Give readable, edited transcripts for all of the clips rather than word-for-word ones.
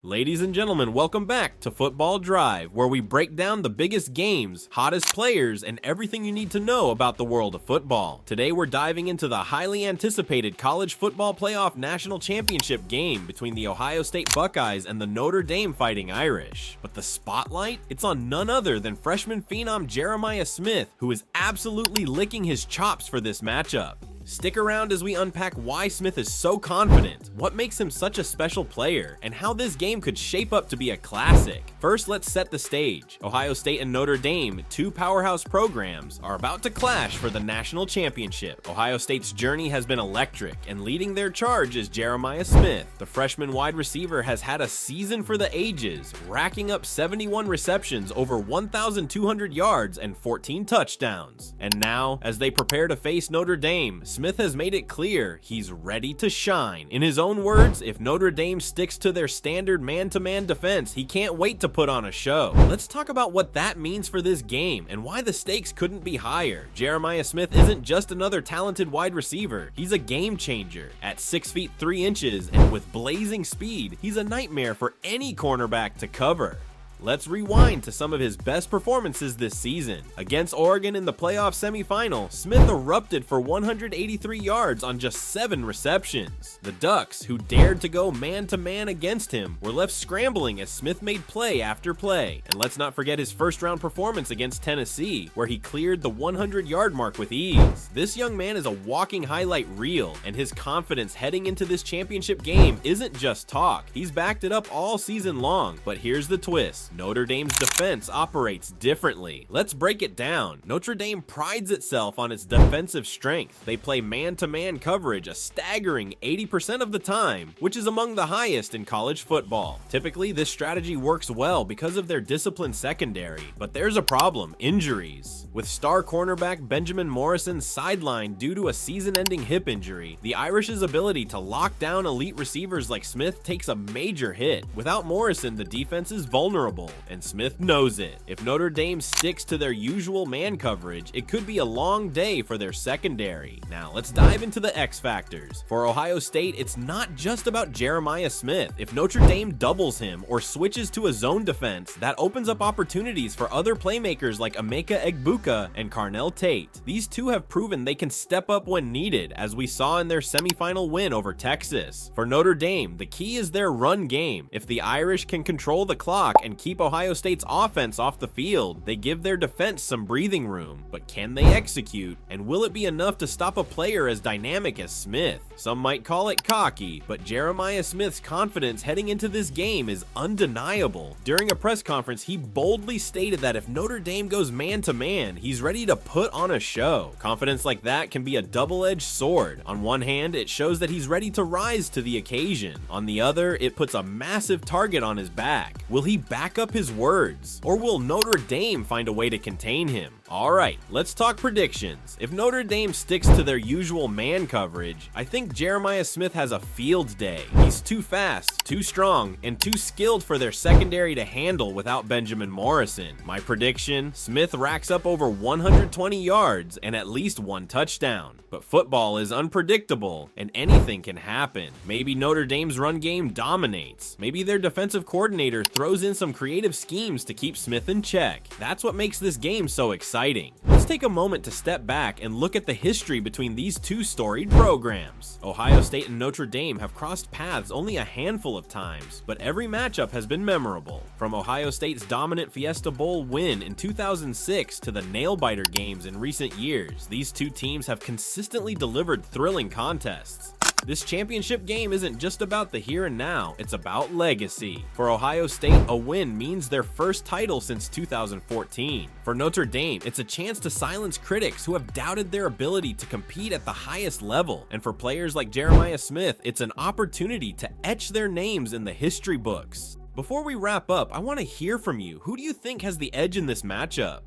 Ladies and gentlemen, welcome back to Football Drive, where we break down the biggest games, hottest players, and everything you need to know about the world of football. Today we're diving into the highly anticipated college football playoff national championship game between the Ohio State Buckeyes and the Notre Dame Fighting Irish. But the spotlight? It's on none other than freshman phenom Jeremiah Smith, who is absolutely licking his chops for this matchup. Stick around as we unpack why Smith is so confident, what makes him such a special player, and how this game could shape up to be a classic. First, let's set the stage. Ohio State and Notre Dame, two powerhouse programs, are about to clash for the national championship. Ohio State's journey has been electric, and leading their charge is Jeremiah Smith. The freshman wide receiver has had a season for the ages, racking up 71 receptions, over 1,200 yards, and 14 touchdowns. And now, as they prepare to face Notre Dame, Smith has made it clear he's ready to shine. In his own words, if Notre Dame sticks to their standard man-to-man defense, he can't wait to put on a show. Let's talk about what that means for this game and why the stakes couldn't be higher. Jeremiah Smith isn't just another talented wide receiver, he's a game changer. At 6 feet 3 inches and with blazing speed, he's a nightmare for any cornerback to cover. Let's rewind to some of his best performances this season. Against Oregon in the playoff semifinal, Smith erupted for 183 yards on just 7 receptions. The Ducks, who dared to go man-to-man against him, were left scrambling as Smith made play after play. And let's not forget his first-round performance against Tennessee, where he cleared the 100-yard mark with ease. This young man is a walking highlight reel, and his confidence heading into this championship game isn't just talk. He's backed it up all season long, but here's the twist. Notre Dame's defense operates differently. Let's break it down. Notre Dame prides itself on its defensive strength. They play man-to-man coverage a staggering 80% of the time, which is among the highest in college football. Typically, this strategy works well because of their disciplined secondary, but there's a problem: injuries. With star cornerback Benjamin Morrison sidelined due to a season-ending hip injury, the Irish's ability to lock down elite receivers like Smith takes a major hit. Without Morrison, the defense is vulnerable, and Smith knows it. If Notre Dame sticks to their usual man coverage, it could be a long day for their secondary. Now, let's dive into the X factors. For Ohio State, it's not just about Jeremiah Smith. If Notre Dame doubles him or switches to a zone defense, that opens up opportunities for other playmakers like Emeka Egbuka and Carnell Tate. These two have proven they can step up when needed, as we saw in their semifinal win over Texas. For Notre Dame, the key is their run game. If the Irish can control the clock and keep Ohio State's offense off the field, they give their defense some breathing room. But can they execute? And will it be enough to stop a player as dynamic as Smith? Some might call it cocky, but Jeremiah Smith's confidence heading into this game is undeniable. During a press conference, he boldly stated that if Notre Dame goes man-to-man, he's ready to put on a show. Confidence like that can be a double-edged sword. On one hand, it shows that he's ready to rise to the occasion. On the other, it puts a massive target on his back. Will he back up his words, or will Notre Dame find a way to contain him? Alright, let's talk predictions. If Notre Dame sticks to their usual man coverage, I think Jeremiah Smith has a field day. He's too fast, too strong, and too skilled for their secondary to handle without Benjamin Morrison. My prediction: Smith racks up over 120 yards and at least 1 touchdown. But football is unpredictable, and anything can happen. Maybe Notre Dame's run game dominates. Maybe their defensive coordinator throws in some creative schemes to keep Smith in check. That's what makes this game so exciting. Let's take a moment to step back and look at the history between these two storied programs. Ohio State and Notre Dame have crossed paths only a handful of times, but every matchup has been memorable. From Ohio State's dominant Fiesta Bowl win in 2006 to the nail-biter games in recent years, these two teams have consistently delivered thrilling contests. This championship game isn't just about the here and now, it's about legacy. For Ohio State, a win means their first title since 2014. For Notre Dame, it's a chance to silence critics who have doubted their ability to compete at the highest level. And for players like Jeremiah Smith, it's an opportunity to etch their names in the history books. Before we wrap up, I want to hear from you. Who do you think has the edge in this matchup?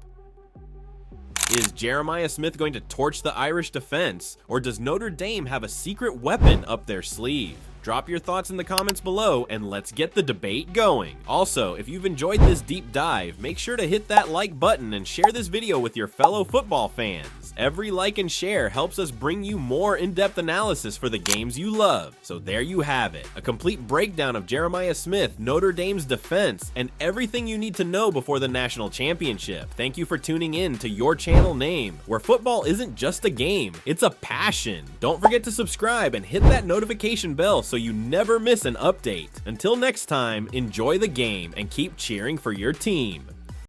Is Jeremiah Smith going to torch the Irish defense, or does Notre Dame have a secret weapon up their sleeve? Drop your thoughts in the comments below and let's get the debate going. Also, if you've enjoyed this deep dive, make sure to hit that like button and share this video with your fellow football fans. Every like and share helps us bring you more in-depth analysis for the games you love. So there you have it, a complete breakdown of Jeremiah Smith, Notre Dame's defense, and everything you need to know before the national championship. Thank you for tuning in to your channel name, where football isn't just a game, it's a passion. Don't forget to subscribe and hit that notification bell so you never miss an update. Until next time, enjoy the game and keep cheering for your team.